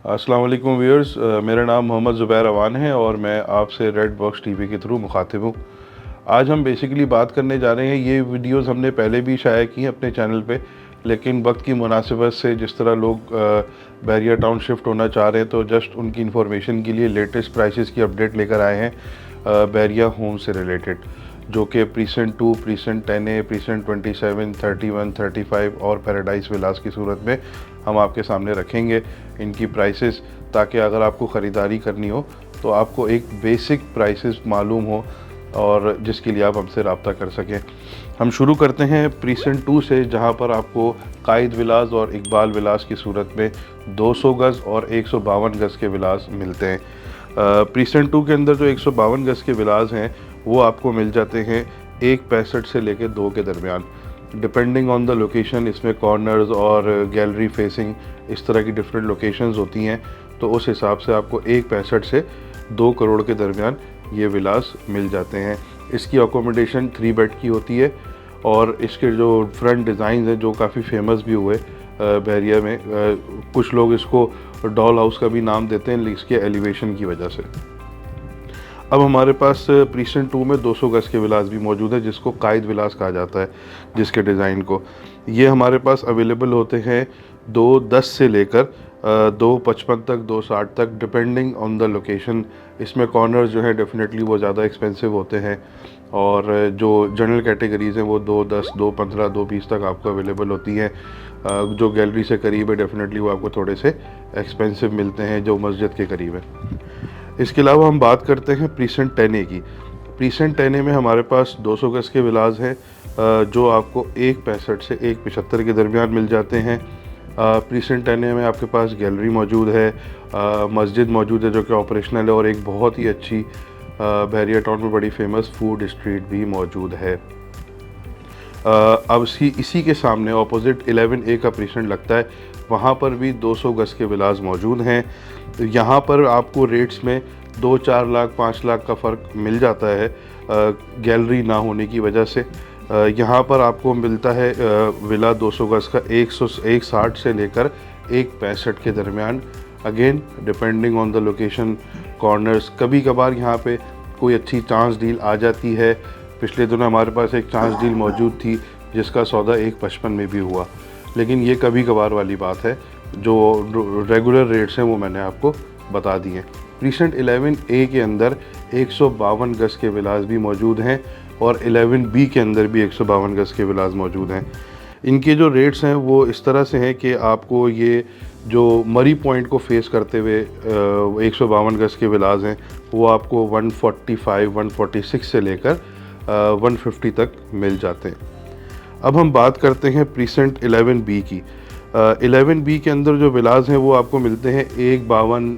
अस्सलाम वालेकुम व्यूअर्स, मेरा नाम मोहम्मद ज़ुबैर अवान है और मैं आपसे रेड बॉक्स टीवी के थ्रू मुखातिब हूँ। आज हम बेसिकली बात करने जा रहे हैं, ये वीडियोस हमने पहले भी शाया की हैं अपने चैनल पे, लेकिन वक्त की मुनासिबत से जिस तरह लोग बैरिया टाउन शिफ्ट होना चाह रहे हैं, तो जस्ट उनकी इंफॉर्मेशन के लिए लेटेस्ट प्राइसेस की अपडेट लेकर आए हैं बैरिया होम से रिलेटेड, जो कि प्रीसेंट 2, प्रीसेंट 10A, प्रीसेंट 27, 31, 35 और पैराडाइज विलास की सूरत में हम आपके सामने रखेंगे इनकी प्राइसेस, ताकि अगर आपको ख़रीदारी करनी हो तो आपको एक बेसिक प्राइसेस मालूम हो और जिसके लिए आप हमसे रब्ता कर सकें। हम शुरू करते हैं प्रीसेंट 2 से, जहां पर आपको कायद विलास और इकबाल विलास की सूरत में 200 गज़ और 152 गज़ के विलास मिलते हैं। प्रीसेंट 2 के अंदर जो 152 गज़ के विलास हैं वो आपको मिल जाते हैं 1.65 से लेकर 2 के दरमियान, डिपेंडिंग ऑन द लोकेशन। इसमें कॉर्नर्स और गैलरी फेसिंग इस तरह की डिफरेंट लोकेशंस होती हैं, तो उस हिसाब से आपको 1.65 से 2 करोड़ के दरमियान ये विलास मिल जाते हैं। इसकी अकोमोडेशन 3 बेड की होती है और इसके जो फ्रंट डिज़ाइन हैं जो काफ़ी फेमस भी हुए बैरिया में, कुछ लोग इसको डॉल हाउस का भी नाम देते हैं इसके एलिवेशन की वजह से। अब हमारे पास प्रीसेंट 2 में 200 गज़ के विलास भी मौजूद है, जिसको कायद विलास कहा जाता है, जिसके डिज़ाइन को ये हमारे पास अवेलेबल होते हैं 210 से लेकर 255 तक, 260 तक, डिपेंडिंग ऑन द लोकेशन। इसमें कॉर्नर्स जो हैं डेफिनेटली वो ज़्यादा एक्सपेंसिव होते हैं और जो जनरल कैटेगरीज़ हैं वो 210, 215, 220 तक आपको अवेलेबल होती हैं। जो गैलरी से करीब है डेफिनेटली वो आपको थोड़े से एक्सपेंसिव मिलते हैं जो मस्जिद के करीब है। इसके अलावा हम बात करते हैं प्रीसेंट 10A की। प्रीसेंट 10A में हमारे पास 200 गज़ के विलास हैं जो आपको 1.65 से 1.75 के दरमियान मिल जाते हैं। प्रीसेंट 10A में आपके पास गैलरी मौजूद है, मस्जिद मौजूद है जो कि ऑपरेशनल है, और एक बहुत ही अच्छी बैरिया टाउन में बड़ी फेमस फूड स्ट्रीट भी मौजूद है। अब इसी के सामने ऑपोजिट 11A का प्रीसेंट लगता है, वहाँ पर भी 200 गज़ के विलास मौजूद हैं। यहाँ पर आपको रेट्स में 2-4 लाख 5 लाख का फ़र्क मिल जाता है गैलरी ना होने की वजह से। यहाँ पर आपको मिलता है विला 200 गज़ का 160 से लेकर 1.65 के दरमियान, again depending on the location, corners. कभी कभार यहाँ पे कोई अच्छी चांस डील आ जाती है। पिछले दिनों हमारे पास एक चांस डील मौजूद थी जिसका सौदा 1.55 में भी हुआ, लेकिन ये कभी कभार वाली बात है। जो रेगुलर रेट्स हैं वो मैंने आपको बता दिए। प्रीसेंट 11A के अंदर 152 गज़ के विलास भी मौजूद हैं और 11B के अंदर भी 152 गज़ के विलास मौजूद हैं। इनके जो रेट्स हैं वो इस तरह से हैं कि आपको ये जो मरी पॉइंट को फेस करते हुए 152 गज़ के विलास हैं वो आपको 145, 146 से लेकर 150 तक मिल जाते हैं। अब हम बात करते हैं प्रीसेंट 11B की। 11B के अंदर जो विलास हैं वो आपको मिलते हैं 152,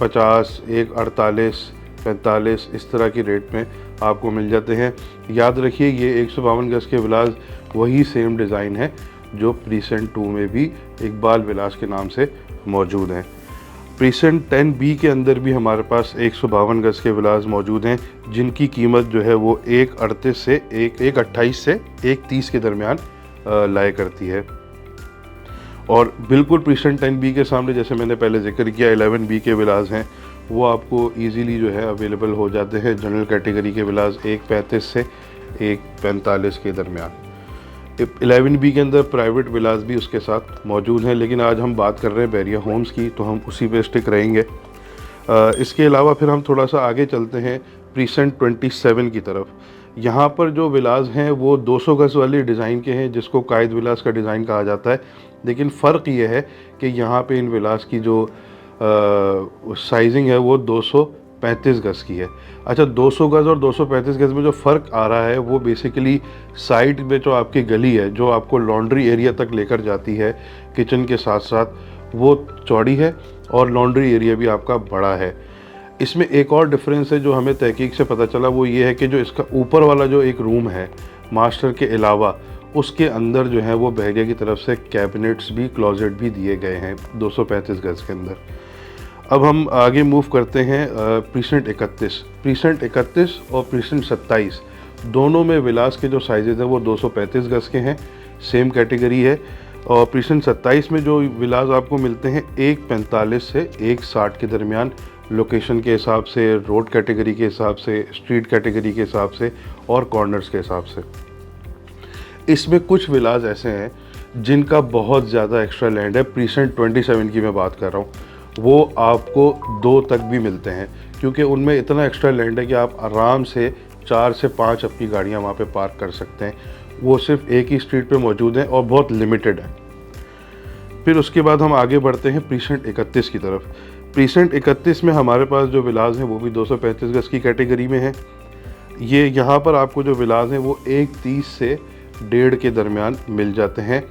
50, 148, 45 इस तरह की रेट में आपको मिल जाते हैं। याद रखिए ये 152 गज़ के विलास वही सेम डिज़ाइन है जो प्रीसेंट 2 में भी इकबाल विलास के नाम से मौजूद हैं। प्रीसेंट 10B के अंदर भी हमारे पास 152 गज़ के विलास मौजूद हैं, जिनकी कीमत जो है वो 128 से 130 के दरमियान लाया करती है। और बिल्कुल प्रीसेंट 10B के सामने, जैसे मैंने पहले जिक्र किया, 11B के विलास हैं वो आपको इजीली जो है अवेलेबल हो जाते हैं। जनरल कैटेगरी के विलास 1.35 से 1.45 के दरमियान। 11B के अंदर प्राइवेट विलास भी उसके साथ मौजूद हैं, लेकिन आज हम बात कर रहे हैं बैरिया होम्स की, तो हम उसी पे स्टिक रहेंगे। इसके अलावा फिर हम थोड़ा सा आगे चलते हैं प्रीसेंट 27 की तरफ। यहाँ पर जो विलास हैं वो 200 गज़ वाली डिज़ाइन के हैं, जिसको कायद विलास का डिज़ाइन कहा जाता है, लेकिन फ़र्क ये है कि यहाँ पे इन विलास की जो साइजिंग है वो 235 गज़ की है। अच्छा, 200 गज़ और 235 गज़ में जो फ़र्क आ रहा है वो बेसिकली साइड में जो आपकी गली है जो आपको लॉन्ड्री एरिया तक लेकर जाती है किचन के साथ साथ, वो चौड़ी है और लॉन्ड्री एरिया भी आपका बड़ा है। इसमें एक और डिफरेंस है जो हमें तहकीक से पता चला, वो ये है कि जो इसका ऊपर वाला जो एक रूम है मास्टर के अलावा, उसके अंदर जो है वो बहरिया की तरफ से कैबिनेट्स भी, क्लोजेट भी दिए गए हैं 235 गज़ के अंदर। अब हम आगे मूव करते हैं प्रीसेंट 31। प्रीसेंट 31 और प्रीसेंट 27 दोनों में विलास के जो साइजेज़ हैं वो 235 गज़ के हैं, सेम कैटेगरी है। और प्रीसेंट 27 में जो विलाज आपको मिलते हैं 145 से 160 के दरमियान, लोकेशन के हिसाब से, रोड कैटेगरी के हिसाब से, स्ट्रीट कैटेगरी के हिसाब से और कॉर्नर्स के हिसाब से। इसमें कुछ विलाज ऐसे हैं जिनका बहुत ज़्यादा एक्स्ट्रा लैंड है। प्रीसेंट 27 की मैं बात कर रहा हूँ, वो आपको 2 तक भी मिलते हैं, क्योंकि उनमें इतना एक्स्ट्रा लैंड है कि आप आराम से 4 से 5 अपनी गाड़ियाँ वहाँ पे पार्क कर सकते हैं। वो सिर्फ एक ही स्ट्रीट पे मौजूद हैं और बहुत लिमिटेड है। फिर उसके बाद हम आगे बढ़ते हैं प्रीसेंट 31 की तरफ। प्रीसेंट 31 में हमारे पास जो विलाज हैं वो भी 235 गज की कैटेगरी में है। ये यहाँ पर आपको जो विलाज हैं वो 130 से 1.5 के दरमियान मिल जाते हैं।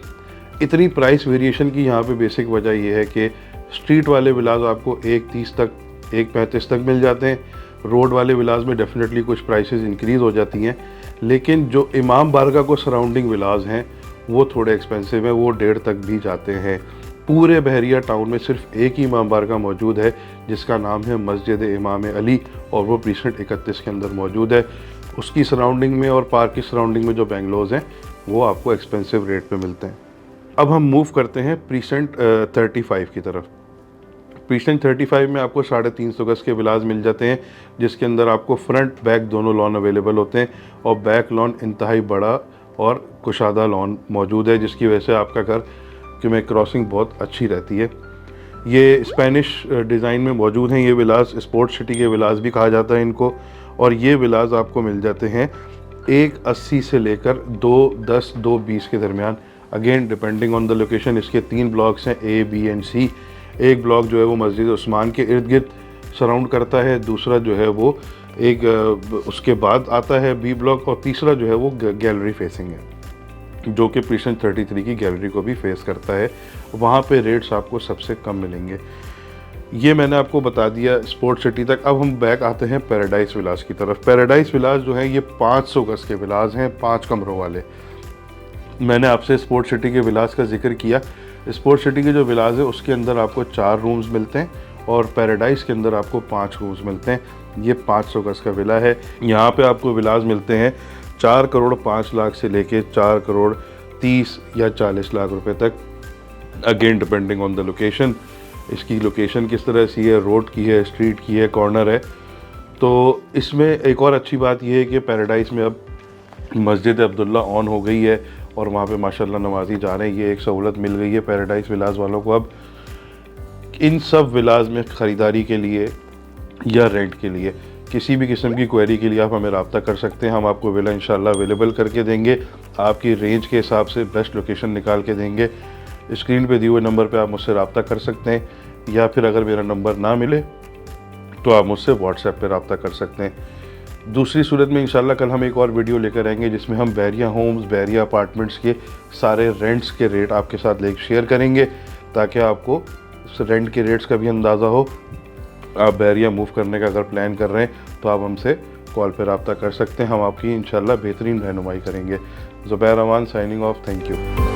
इतनी प्राइस वेरिएशन की यहाँ पे बेसिक वजह ये है कि स्ट्रीट वाले विलाज आपको 130 तक, 135 तक मिल जाते हैं। रोड वाले विलाज में डेफिनेटली कुछ प्राइसेस इंक्रीज़ हो जाती हैं, लेकिन जो इमाम बारगाह को सराउंडिंग विलाज हैं वो थोड़े एक्सपेंसिव हैं, वो 1.5 तक भी जाते हैं। पूरे बहरिया टाउन में सिर्फ एक ही इमाम बारगाह मौजूद है जिसका नाम है मस्जिद इमाम अली, और वो प्रीसेंट 31 के अंदर मौजूद है। उसकी सराउंडिंग में और पार्क की सराउंडिंग में जो बेंगलोज हैं वो आपको एक्सपेंसिव रेट पे मिलते हैं। अब हम मूव करते हैं प्रीसेंट 35 की तरफ। प्रीसेंट 35 में आपको 350 गज के विलाज मिल जाते हैं, जिसके अंदर आपको फ्रंट बैक दोनों लॉन अवेलेबल होते हैं और बैक लॉन इंतहाई बड़ा और कुशादा लॉन मौजूद है, जिसकी वजह से आपका घर में क्रॉसिंग बहुत अच्छी रहती है। ये स्पेनिश डिज़ाइन में मौजूद हैं। ये विलाज स्पोर्ट सिटी के विलाज भी कहा जाता है इनको, और ये विलाज आपको मिल जाते हैं 180 से लेकर 210, 220 के दरमियान, again depending on the location. इसके 3 ब्लॉक्स हैं, A, B एंड C। एक ब्लॉक जो है वो मस्जिद उस्मान के इर्द गिर्द सराउंड करता है, दूसरा जो है वो एक उसके बाद आता है B ब्लॉक, और तीसरा जो है वो गैलरी फेसिंग है, जो कि प्रीसेंट 33 की गैलरी को भी फेस करता है। वहाँ पे रेट्स आपको सबसे कम मिलेंगे। ये मैंने आपको बता दिया स्पोर्ट सिटी तक। अब हम बैक आते हैं पैराडाइज विलाज की तरफ। पैराडाइज विलाज जो है ये 500 गज के विलाज हैं, 5 कमरों वाले। मैंने आपसे स्पोर्ट सिटी के विलाज का जिक्र किया। स्पोर्ट सिटी के जो विलाज है उसके अंदर आपको 4 रूम्स मिलते हैं और पैराडाइज के अंदर आपको 5 रूम्स मिलते हैं। ये 500 गज का विला है। यहाँ पे आपको विलाज मिलते हैं 4 करोड़ 5 लाख से लेके 4 करोड़ 30 या 40 लाख रुपए तक, again depending on the location. इसकी लोकेशन किस तरह से है, रोड की है, स्ट्रीट की है, कॉर्नर है। तो इसमें एक और अच्छी बात यह है कि पैराडाइज में अब मस्जिद अब्दुल्ला ऑन हो गई है और वहाँ पे माशाल्लाह नमाजी जा रहे हैं। ये एक सहूलत मिल गई है पैराडाइज विलाज वालों को। अब इन सब विलाज में ख़रीदारी के लिए या रेंट के लिए किसी भी किस्म की क्वेरी के लिए आप हमें रब्ता कर सकते हैं। हम आपको विला इंशाल्लाह अवेलेबल करके देंगे, आपकी रेंज के हिसाब से बेस्ट लोकेशन निकाल के देंगे। स्क्रीन पे दिए हुए नंबर पे आप मुझसे रब्ता कर सकते हैं, या फिर अगर मेरा नंबर ना मिले तो आप मुझसे व्हाट्सएप पे रब्ता कर सकते हैं। दूसरी सूरत में इंशाल्लाह कल हम एक और वीडियो लेकर आएंगे जिसमें हम बहरिया होम्स, बहरिया अपार्टमेंट्स के सारे रेंट्स के रेट आपके साथ लेकर शेयर करेंगे, ताकि आपको रेंट के रेट्स का भी अंदाज़ा हो। आप बहरिया मूव करने का अगर प्लान कर रहे हैं तो आप हमसे कॉल पर रब्ता कर सकते हैं। हम आपकी इंशाल्लाह बेहतरीन रहनुमाई करेंगे। ज़ुबैर अमान साइनिंग ऑफ। Thank you.